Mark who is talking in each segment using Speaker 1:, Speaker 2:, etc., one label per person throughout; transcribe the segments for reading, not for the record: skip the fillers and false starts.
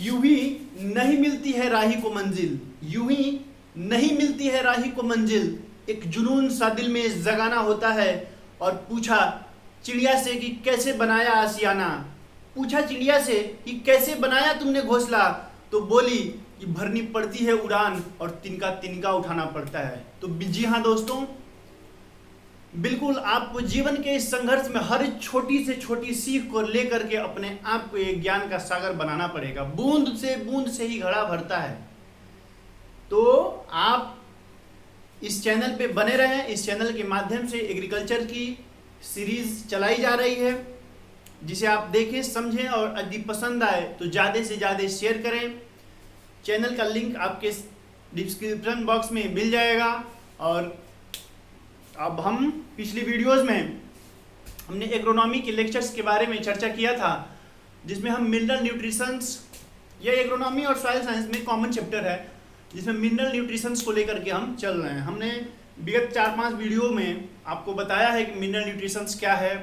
Speaker 1: यूं ही नहीं मिलती है राही को मंजिल, यूं ही नहीं मिलती है राही को मंजिल, एक जुनून सा दिल में जगाना होता है। और पूछा चिड़िया से कि कैसे बनाया आशियाना, पूछा चिड़िया से कि कैसे बनाया तुमने घोंसला, तो बोली कि भरनी पड़ती है उड़ान और तिनका तिनका उठाना पड़ता है। तो जी हाँ दोस्तों, बिल्कुल आपको जीवन के इस संघर्ष में हर छोटी से छोटी सीख को लेकर के अपने आप को एक ज्ञान का सागर बनाना पड़ेगा। बूंद से ही घड़ा भरता है। तो आप इस चैनल पे बने रहें। इस चैनल के माध्यम से एग्रीकल्चर की सीरीज चलाई जा रही है, जिसे आप देखें, समझें और यदि पसंद आए तो ज़्यादा से ज़्यादा शेयर करें। चैनल का लिंक आपके डिस्क्रिप्शन बॉक्स में मिल जाएगा। और अब हम पिछली वीडियोस में हमने एग्रोनॉमी के लेक्चर्स के बारे में चर्चा किया था, जिसमें हम मिनरल न्यूट्रिशंस, यह एग्रोनॉमी और सॉइल साइंस में कॉमन चैप्टर है, जिसमें मिनरल न्यूट्रिशंस को लेकर के हम चल रहे हैं। हमने विगत 4-5 वीडियो में आपको बताया है कि मिनरल न्यूट्रिशंस क्या है,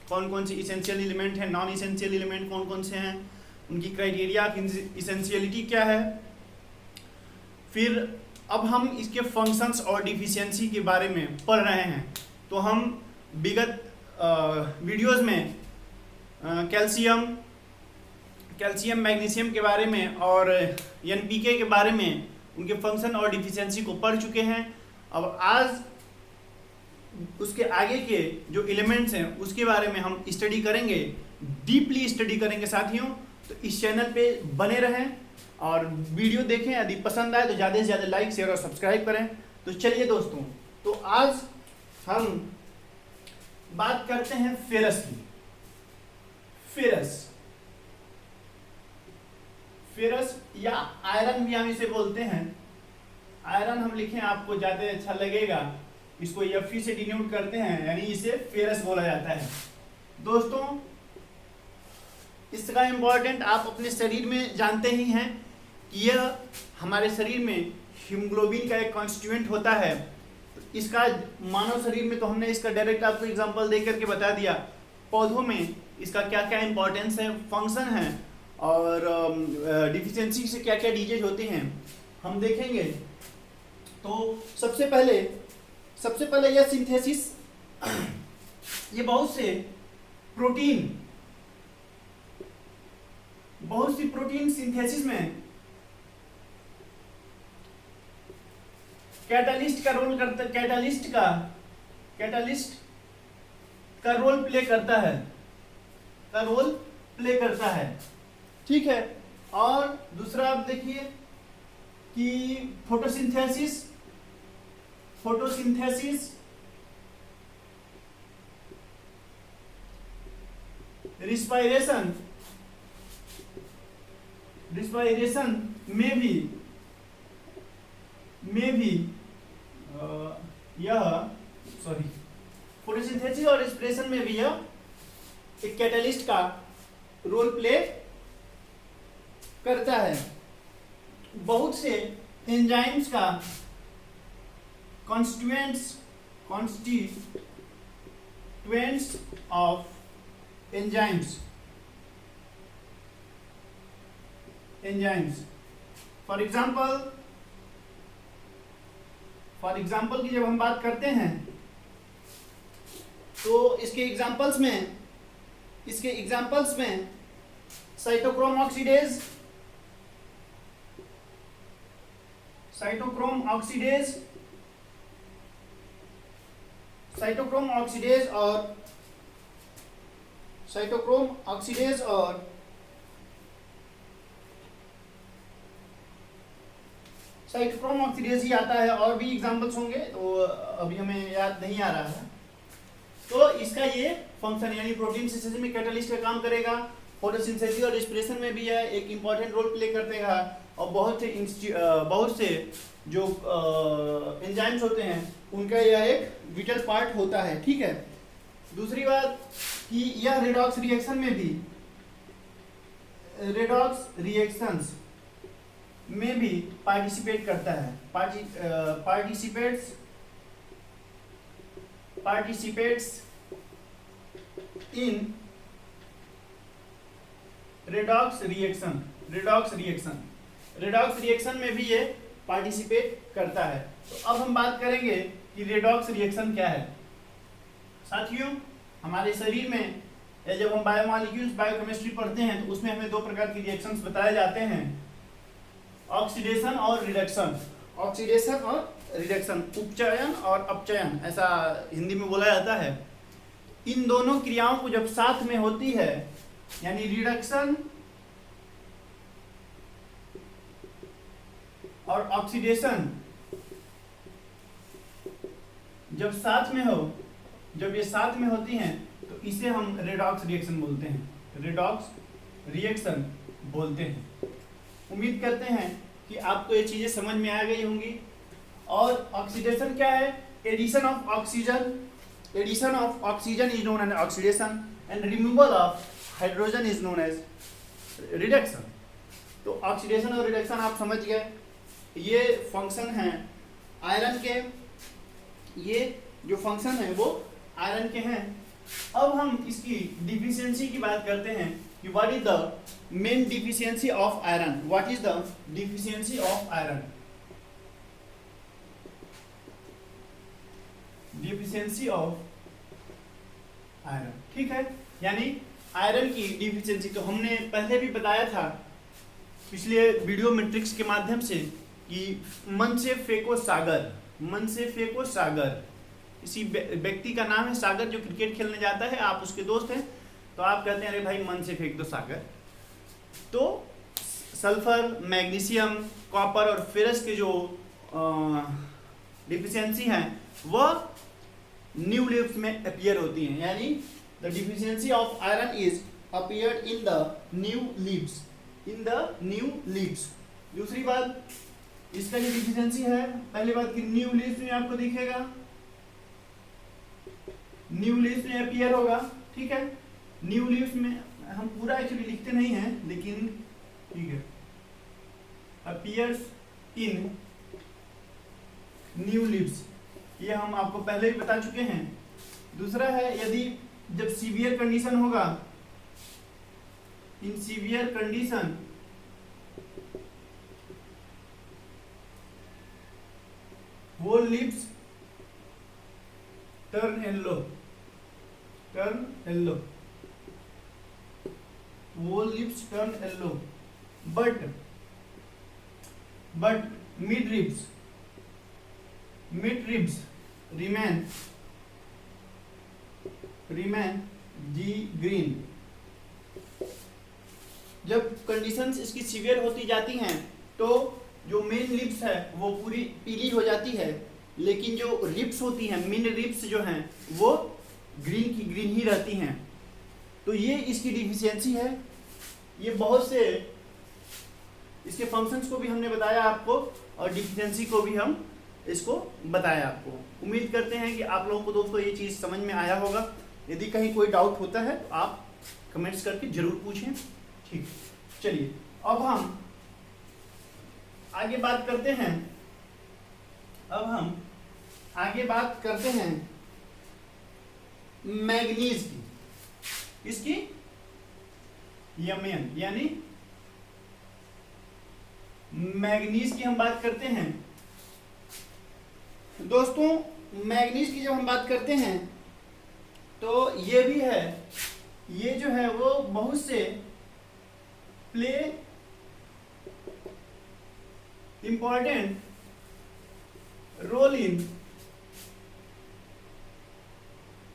Speaker 1: कौन कौन से इसेंशियल एलिमेंट हैं, नॉन इसेंशियल एलिमेंट कौन कौन से हैं, उनकी क्राइटेरिया ऑफ इसेंशियलिटी क्या है। फिर अब हम इसके फंक्शंस और डिफिशियंसी के बारे में पढ़ रहे हैं। तो हम विगत वीडियोस में कैल्शियम मैग्नीशियम के बारे में और एनपीके के बारे में, उनके फंक्शन और डिफिशियंसी को पढ़ चुके हैं। अब आज उसके आगे के जो एलिमेंट्स हैं उसके बारे में हम स्टडी करेंगे, डीपली स्टडी करेंगे साथियों। तो इस चैनल पे बने रहें और वीडियो देखें। यदि पसंद आए तो ज़्यादा से ज़्यादा लाइक, शेयर और सब्सक्राइब करें। तो चलिए दोस्तों, तो आज हम बात करते हैं फेरस की। फेरस या आयरन भी हम इसे बोलते हैं। आयरन हम लिखें आपको ज़्यादा अच्छा लगेगा, इसको Fe से डिनोट करते हैं, यानी इसे फेरस बोला जाता है। दोस्तों, इसका इम्पोर्टेंट आप अपने शरीर में जानते ही हैं कि यह हमारे शरीर में हीमोग्लोबिन का एक कॉन्स्टिट्यूएंट होता है। तो इसका मानव शरीर में तो हमने इसका डायरेक्ट आपको एग्जांपल दे करके बता दिया। पौधों में इसका क्या क्या इंपॉर्टेंस है, फंक्शन है और डिफिशियंसी से क्या क्या डिजीज होते हैं हम देखेंगे। तो सबसे पहले यह सिंथेसिस, ये बहुत सी प्रोटीन सिंथेसिस में कैटालिस्ट का रोल प्ले करता है। ठीक है। और दूसरा आप देखिए कि फोटोसिंथेसिस, रिस्पायरेशन में भी फोटोसिंथेसिस और रेस्पिरेशन में भी यह एक कैटालिस्ट का रोल प्ले करता है। बहुत से एंजाइम्स का constituents of enzymes for example की जब हम बात करते हैं तो इसके एग्जाम्पल्स में साइटोक्रोम ऑक्सीडेज और साइटोक्रोम ऑक्सीडेज ही आता है। और भी एग्जांपल्स होंगे तो अभी हमें याद नहीं आ रहा है। तो इसका ये फंक्शन यानी प्रोटीन सिंथेसिस में कैटालिस्ट का काम करेगा, फोटोसिंथेसिस और रेस्पिरेशन में भी यह एक इंपॉर्टेंट रोल प्ले करतेगा। और बहुत से जो एंजाइम्स होते हैं उनका यह एक विटल पार्ट होता है। ठीक है। दूसरी बात कि यह रेडॉक्स रिएक्शंस में भी पार्टिसिपेट करता है, participates redox reaction, redox reaction, redox reaction में भी ये पार्टिसिपेट करता है। तो अब हम बात करेंगे कि रेडॉक्स रिएक्शन क्या है। साथियों, हमारे शरीर में या जब हम बायोमॉलिक्यूल्स बायोकेमिस्ट्री पढ़ते हैं तो उसमें हमें दो प्रकार की रिएक्शंस बताए जाते हैं, ऑक्सीडेशन और रिडक्शन। ऑक्सीडेशन और रिडक्शन, उपचयन और अपचयन, ऐसा हिंदी में बोला जाता है। इन दोनों क्रियाओं को जब साथ में होती है, यानी रिडक्शन और ऑक्सीडेशन जब साथ में हो, जब ये साथ में होती हैं तो इसे हम रेडॉक्स रिएक्शन बोलते हैं, रेडॉक्स रिएक्शन बोलते हैं। उम्मीद करते हैं कि आपको ये चीजें समझ में आ गई होंगी। और ऑक्सीडेशन क्या है? Addition of oxygen, addition of oxygen is known as oxidation and removal of hydrogen is known as reduction. तो ऑक्सीडेशन और रिडक्शन आप समझ गए, ये फंक्शन है आयरन के, ये जो फंक्शन है वो आयरन के हैं। अब हम इसकी डिफिशियंसी की बात करते हैं कि what is the main deficiency of iron, what is the deficiency of iron, deficiency of iron. ठीक है, यानी आयरन की डिफिशियंसी तो हमने पहले भी बताया था पिछले वीडियो मैट्रिक्स के माध्यम से कि मन से फेंको सागर, मन से फेंको सागर। इसी व्यक्ति का नाम है सागर जो क्रिकेट खेलने जाता है, आप उसके दोस्त हैं तो आप कहते हैं अरे भाई मन से फेंक दो सागर। तो सल्फर, मैग्नीशियम, कॉपर और फेरस के जो डिफिशियंसी हैं वह न्यू लीव्स में अपीयर होती हैं, यानी the deficiency of iron is appeared in the new leaves, in the new leaves. दूसरी बात इसका जो डिफिशियंसी है, पहली बात कि न्यू लीव्स में आपको दिखेगा, न्यू लीव्स में अपीयर होगा। ठीक है, न्यू लीव्स में हम पूरा एक्चुअली लिखते नहीं हैं लेकिन ठीक है, अपीयर्स इन न्यू लीव्स, ये हम आपको पहले ही बता चुके हैं। दूसरा है यदि जब सीवियर कंडीशन होगा, इन सीवियर कंडीशन वो leaves turn yellow, turn yellow, वो leaves turn yellow, but mid ribs, mid ribs remain जी ग्रीन। जब कंडीशंस इसकी सीवियर होती जाती हैं तो जो मेन रिब्स है वो पूरी पीली हो जाती है, लेकिन जो रिब्स होती हैं, मेन रिब्स जो हैं वो ग्रीन की ग्रीन ही रहती हैं। तो ये इसकी डिफिशियंसी है। ये बहुत से इसके फंक्शंस को भी हमने बताया आपको और डिफिशियंसी को भी हम इसको बताया आपको। उम्मीद करते हैं कि आप लोगों को दोस्तों ये चीज़ समझ में आया होगा। यदि कहीं कोई डाउट होता है तो आप कमेंट्स करके जरूर पूछें। ठीक, चलिए अब हम आगे बात करते हैं, अब हम आगे बात करते हैं मैग्नीज की, इसकी यमन यानी मैग्नीज की हम बात करते हैं। दोस्तों मैग्नीज की जब हम बात करते हैं तो ये भी है, ये जो है वो बहुत से play important role in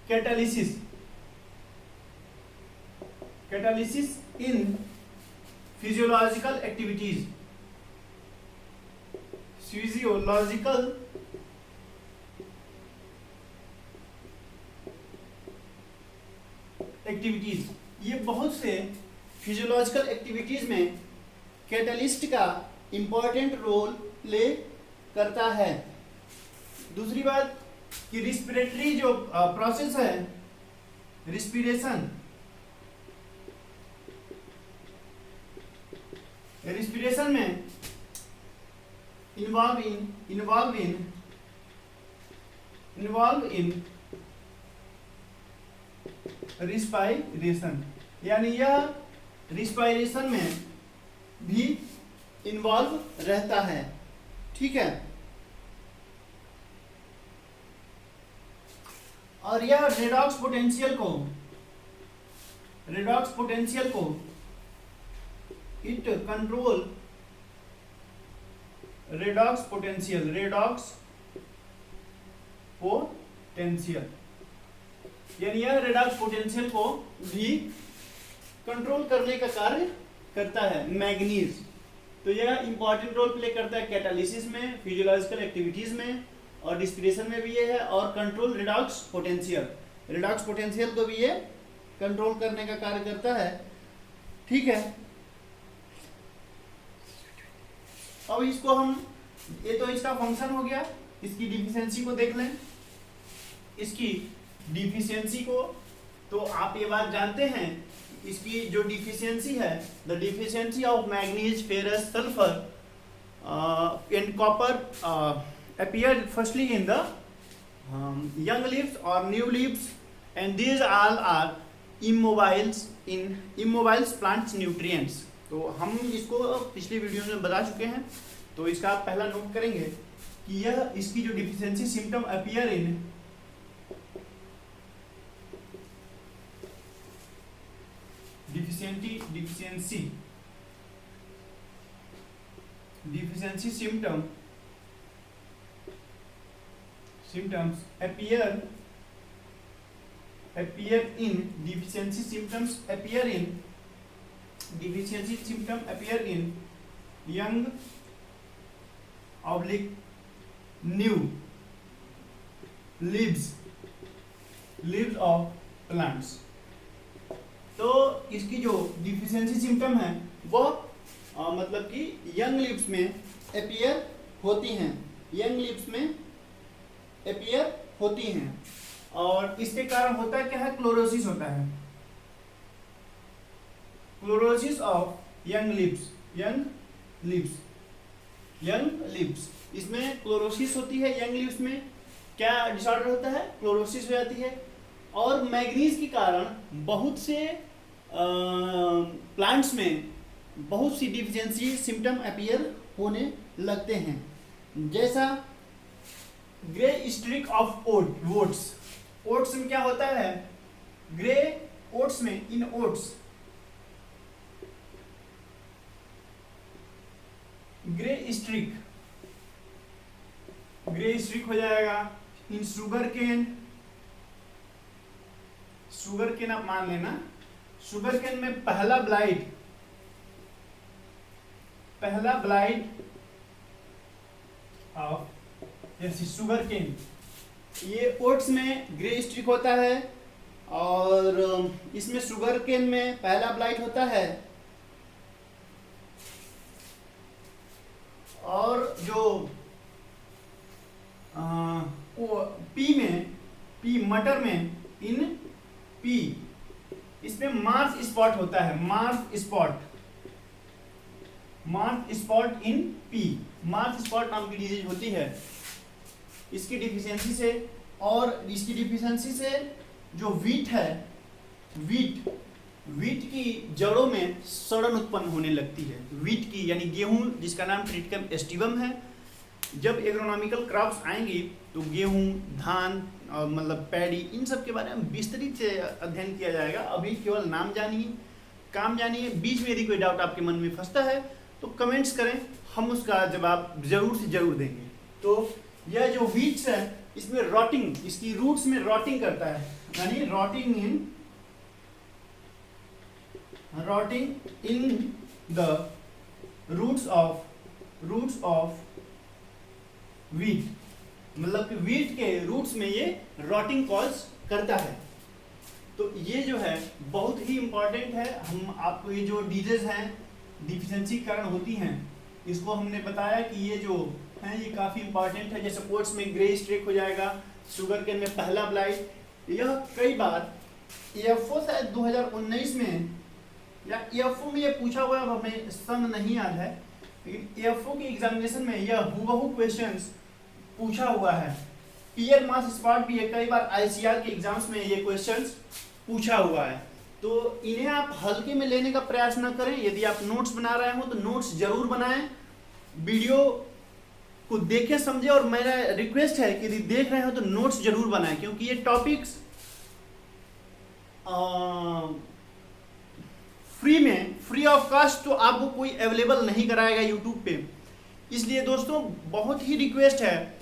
Speaker 1: catalysis, catalysis in physiological activities, physiological activities. ये बहुत से फिजियोलॉजिकल एक्टिविटीज में कैटलिस्ट का इंपॉर्टेंट रोल प्ले करता है। दूसरी बात कि रिस्पिरेटरी जो प्रोसेस है, रिस्पिरेशन, रिस्पिरेशन में इन्वॉल्व इन रिस्पाइरेशन, यानी यह रिस्पायरेशन में भी इन्वॉल्व रहता है। ठीक है, और यह रेडॉक्स पोटेंशियल को इट कंट्रोल रेडॉक्स पोटेंशियल यानी यह रेडॉक्स पोटेंशियल को भी कंट्रोल करने का कार्य करता है मैग्नीज। तो यह इंपॉर्टेंट रोल प्ले करता है कैटालिसिस में, फिजियोलॉजिकल एक्टिविटीज में और डिस्पिरेशन में भी ये है, और कंट्रोल रेडॉक्स पोटेंशियल को भी ये कंट्रोल करने का कार्य करता है। ठीक है, अब इसको हम, ये तो इसका फंक्शन हो गया, इसकी डिफिशियंसी को देख लें। इसकी डिफिशियंसी को तो आप ये बात जानते हैं, इसकी जो डिफिशियंसी है, the deficiency of manganese, ferrous, sulphur and copper appeared firstly in the young leaves or new leaves, and these all are immobiles plants nutrients। तो हम इसको पिछली वीडियो में बता चुके हैं, तो इसका आप पहला नोट करेंगे कि यह इसकी जो deficiency symptom appear in deficiency symptoms appear in young oblique new leaves of plants। तो इसकी जो डिफिशियंसी सिम्टम है वह मतलब कि यंग लीव्स में अपीयर होती हैं, और इसके कारण होता है क्या है, क्लोरोसिस होता है, क्लोरोसिस ऑफ यंग लीव्स। इसमें क्लोरोसिस होती है यंग लीव्स में। क्या डिसऑर्डर होता है, क्लोरोसिस हो जाती है, और मैग्नीज के कारण बहुत से प्लांट्स में बहुत सी डिफिशियंसी सिम्टम अपीयर होने लगते हैं, जैसा ग्रे स्ट्रिक ऑफ ओट्स में क्या होता है, ग्रे ओट्स में, इन ओट्स ग्रे स्ट्रिक हो जाएगा। इन शुगर केन आप मान लेना, शुगर केन में पहला ब्लाइट ऑफ जैसे शुगर केन, ये ओट्स में ग्रे स्ट्रिक होता है, और इसमें शुगर केन में पहला ब्लाइट होता है, और जो मटर में इन पी, इसमें मार्स स्पॉट होता है, Mars spot in P, Mars spot नाम की डिजीज होती है इसकी डिफिशियंसी से। और इसकी डिफिशियंसी से जो वीट है, वीट की जड़ों में सड़न उत्पन्न होने लगती है। वीट की यानी गेहूं, जिसका नाम ट्रिटिकम एस्टिवम है। जब एग्रोनॉमिकल क्रॉप्स आएंगी तो गेहूं, धान और मतलब पैडी, इन सब के बारे में विस्तृत से अध्ययन किया जाएगा। अभी केवल नाम जानिए, काम जानिए। बीच में यदि कोई डाउट आपके मन में फंसता है तो कमेंट्स करें, हम उसका जवाब जरूर से जरूर देंगे। तो यह जो वीट्स है, इसमें रॉटिंग, इसकी रूट्स में रॉटिंग करता है, यानी rotting in the roots of wheat, मतलब कि वीट के रूट्स में ये रॉटिंग कॉज करता है। तो ये जो है बहुत ही इंपॉर्टेंट है। हम आपको ये जो डिजीज हैं डिफिशियंसी के कारण होती हैं, इसको हमने बताया कि ये जो है ये काफ़ी इंपॉर्टेंट है। जैसे ओट्स में ग्रे स्ट्रिक हो जाएगा, शुगर केन में पहला ब्लाइट। यह कई बार EFO शायद 2019 में या EFO में ये पूछा हुआ है, हमें सन नहीं याद है, लेकिन EFO की एग्जामिनेशन में यह हूबहू क्वेश्चंस पूछा हुआ है। पियर मास स्पॉट भी है, कई बार ICR के एग्जाम्स में ये क्वेश्चंस पूछा हुआ है। तो इन्हें आप हल्के में लेने का प्रयास ना करें। यदि आप नोट्स बना रहे हो तो नोट्स जरूर बनाएं, वीडियो को देखें समझे, और मेरा रिक्वेस्ट है कि यदि देख रहे हो तो नोट्स जरूर बनाएं, क्योंकि ये टॉपिक्स फ्री ऑफ कास्ट तो आपको कोई अवेलेबल नहीं कराएगा यूट्यूब पे। इसलिए दोस्तों बहुत ही रिक्वेस्ट है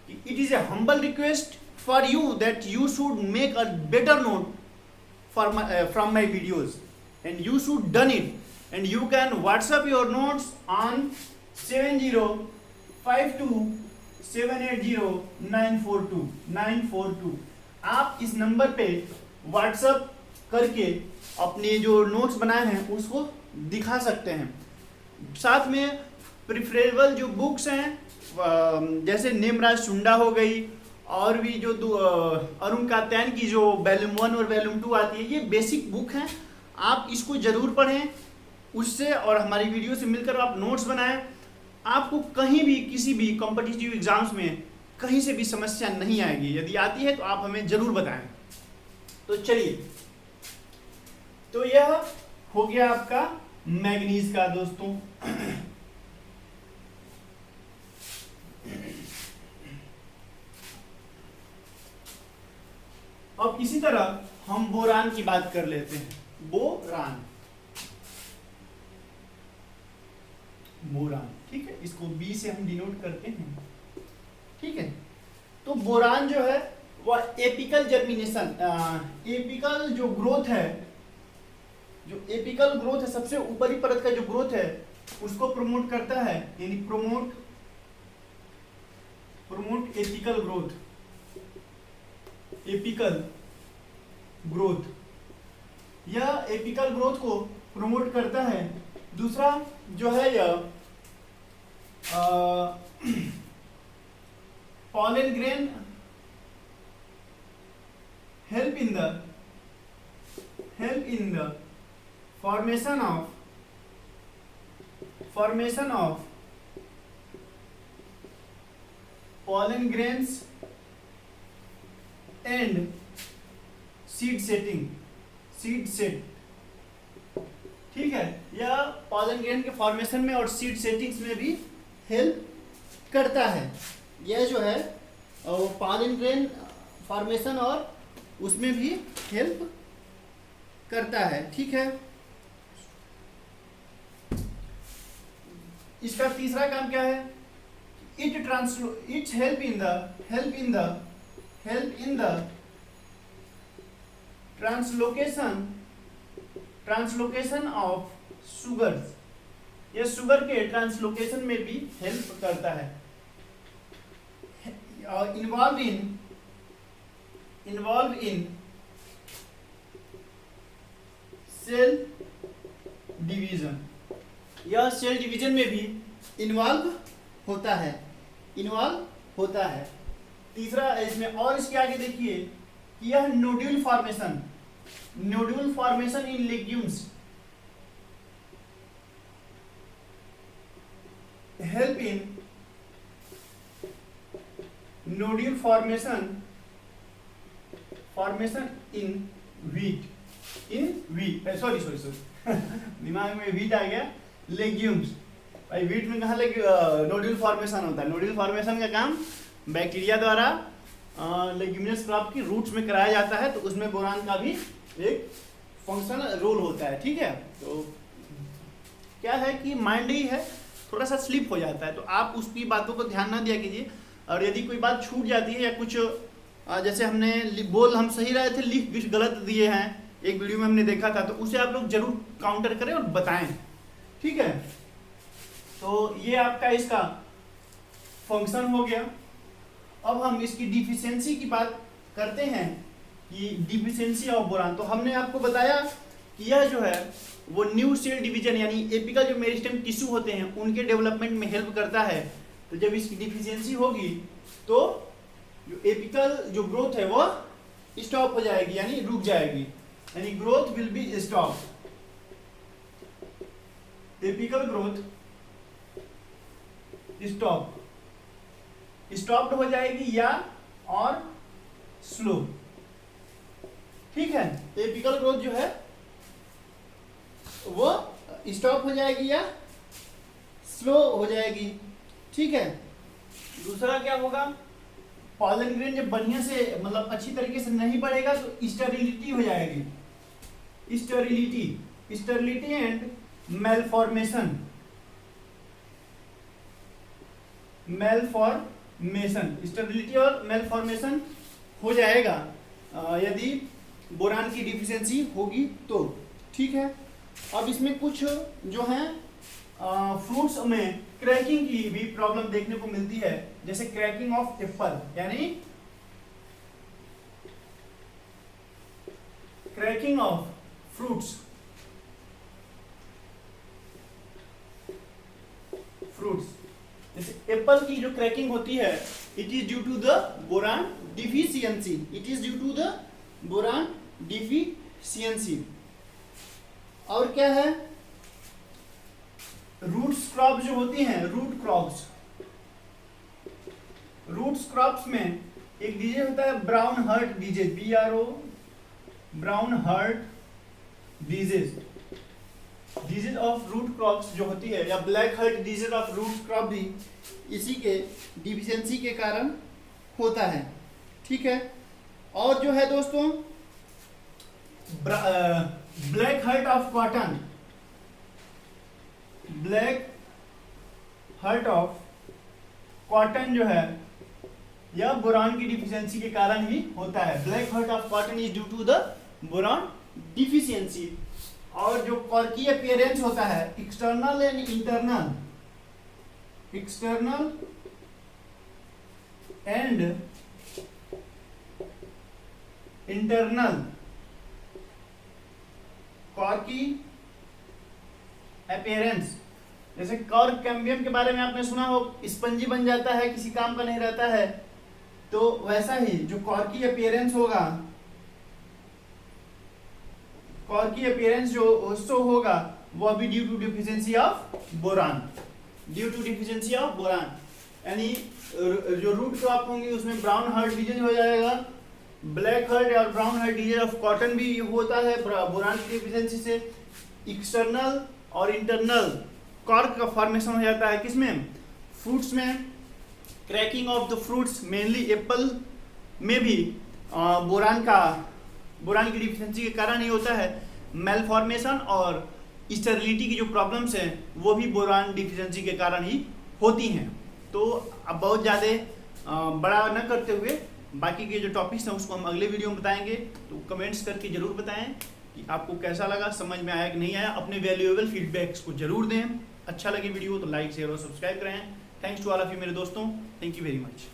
Speaker 1: कि it is a humble request for you that you should make a better note from my videos, and you should done it, and you can WhatsApp your notes on 7052780942 आप इस number पे WhatsApp करके अपने जो notes बनाए हैं उसको दिखा सकते हैं। साथ में प्रिफरेबल जो बुक्स हैं जैसे नेमराज सुंडा हो गई, और भी जो अरुण कात्यायन की जो वॉल्यूम 1 और वॉल्यूम 2 आती है, ये बेसिक बुक हैं, आप इसको जरूर पढ़ें। उससे और हमारी वीडियो से मिलकर आप नोट्स बनाएं। आपको कहीं भी किसी भी कॉम्पिटिटिव एग्जाम्स में कहीं से भी समस्या नहीं आएगी। यदि आती है तो आप हमें जरूर बताएं। तो चलिए, तो यह हो गया आपका मैग्नीज का दोस्तों। अब इसी तरह हम बोरान की बात कर लेते हैं। बोरान, ठीक है, इसको बी से हम डिनोट करते हैं, ठीक है। तो बोरान जो है वह एपिकल जर्मिनेशन, एपिकल जो ग्रोथ है, सबसे ऊपरी परत का जो ग्रोथ है उसको प्रमोट करता है, यानी प्रमोट एपिकल ग्रोथ, यह एपिकल ग्रोथ को प्रमोट करता है। दूसरा जो है यह pollen grain help in the formation of pollen grains and seed set, ठीक है। यह पॉलन ग्रेन के फॉर्मेशन में और सीड सेटिंग्स में भी हेल्प करता है। यह जो है पॉलन ग्रेन फॉर्मेशन और उसमें भी हेल्प करता है, ठीक है। इसका तीसरा काम क्या है? It's help in the translocation of sugars, यह शुगर के ट्रांसलोकेशन में भी हेल्प करता है। इन्वॉल्व इन सेल डिवीजन, यह सेल डिवीजन में भी इन्वॉल्व होता है। तीसरा इसमें, और इसके आगे देखिए कि यह nodule formation in legumes help in nodule formation in wheat sorry दिमाग में व्हीट आ गया, लेग्यूम्स। भाई व्हीट में कहाँ नोड्यूल फॉर्मेशन होता है? नोड्यूल फॉर्मेशन का काम बैक्टीरिया द्वारा लेग्यूमिनस क्रॉप की रूट्स में कराया जाता है, तो उसमें बोरान का भी एक फंक्शनल रोल होता है, ठीक है। तो क्या है कि माइंड ही है, थोड़ा सा स्लिप हो जाता है, तो आप उसकी बातों को ध्यान ना दिया कीजिए। और यदि कोई बात छूट जाती है या कुछ जैसे हमने हम सही रहे थे, लिख गलत दिए हैं, एक वीडियो में हमने देखा था, तो उसे आप लोग जरूर काउंटर करें और बताएं, ठीक है। तो ये आपका इसका फंक्शन हो गया। अब हम इसकी डिफिशियंसी की बात करते हैं कि डिफिशियंसी ऑफ बोरान। तो हमने आपको बताया कि यह जो है वो न्यू सेल डिवीजन यानी एपिकल जो मेरिस्टेम टिश्यू होते हैं उनके डेवलपमेंट में हेल्प करता है। तो जब इसकी डिफिशियंसी होगी तो जो एपिकल जो ग्रोथ है वो स्टॉप हो जाएगी, यानी रुक जाएगी, यानी growth will be stop. Apical growth stopped हो जाएगी या और स्लो, ठीक है। एपिकल ग्रोथ जो है वो स्टॉप हो जाएगी या स्लो हो जाएगी। ठीक है। दूसरा क्या होगा, पॉलन ग्रेन जब बढ़िया से मतलब अच्छी तरीके से नहीं बढ़ेगा तो स्टेरिलिटी हो जाएगी। स्टेरिलिटी एंड मेलफॉर्मेशन स्टेबिलिटी और मेलफॉर्मेशन हो जाएगा यदि बोरान की डिफिशियंसी होगी तो। ठीक है। अब इसमें कुछ जो है फ्रूट्स में क्रैकिंग की भी प्रॉब्लम देखने को मिलती है, जैसे क्रैकिंग ऑफ एप्पल, यानी क्रैकिंग ऑफ फ्रूट्स जैसे एप्पल की जो क्रैकिंग होती है, it is due to the boron deficiency. और क्या है, रूट्स क्रॉप जो होती हैं, रूट क्रॉप्स में एक डिजीज होता है brown heart disease, BRO, brown heart disease of root crops जो होती है, या black heart disease of root crop भी इसी के डिफिशियंसी के कारण होता है। ठीक है। और जो है दोस्तों ब्लैक हर्ट ऑफ कॉटन जो है यह बोरान की डिफिशियंसी के कारण ही होता है। Black heart of cotton is due to the boron deficiency. और जो कॉर्की अपीयरेंस होता है, external and internal corky appearance, जैसे कॉर्क कैम्बियम के बारे में आपने सुना हो, स्पंजी बन जाता है, किसी काम का नहीं रहता है, तो वैसा ही जो कॉर्की अपीयरेंस होगा, कॉर्की अपीयरेंस जो शो होगा वो अभी due to deficiency of boron, यानी जो रूट क्रॉप होंगी उसमें ब्राउन हर्ट डिजीज हो जाएगा, ब्लैक हर्ट और brown heart disease of cotton भी होता है बोरान की डिफिशियंसी से। एक्सटर्नल और इंटरनल कॉर्क का फॉर्मेशन हो जाता है किसमें, फ्रूट्स में। Cracking of the fruits mainly Apple में भी बोरान की डिफिशियंसी के कारण ही होता है। मेलफॉर्मेशन और स्टेरिलिटी की जो प्रॉब्लम्स हैं वो भी बोरान डिफिशियंसी के कारण ही होती हैं। तो अब बहुत ज़्यादा बड़ा न करते हुए बाकी के जो टॉपिक्स हैं उसको हम अगले वीडियो में बताएंगे। तो कमेंट्स करके ज़रूर बताएं कि आपको कैसा लगा, समझ में आया कि नहीं आया। अपने वैल्यूएबल फीडबैक्स को जरूर दें। अच्छा लगे वीडियो तो लाइक शेयर और सब्सक्राइब करें। Thanks to all of you मेरे दोस्तों, थैंक यू वेरी मच।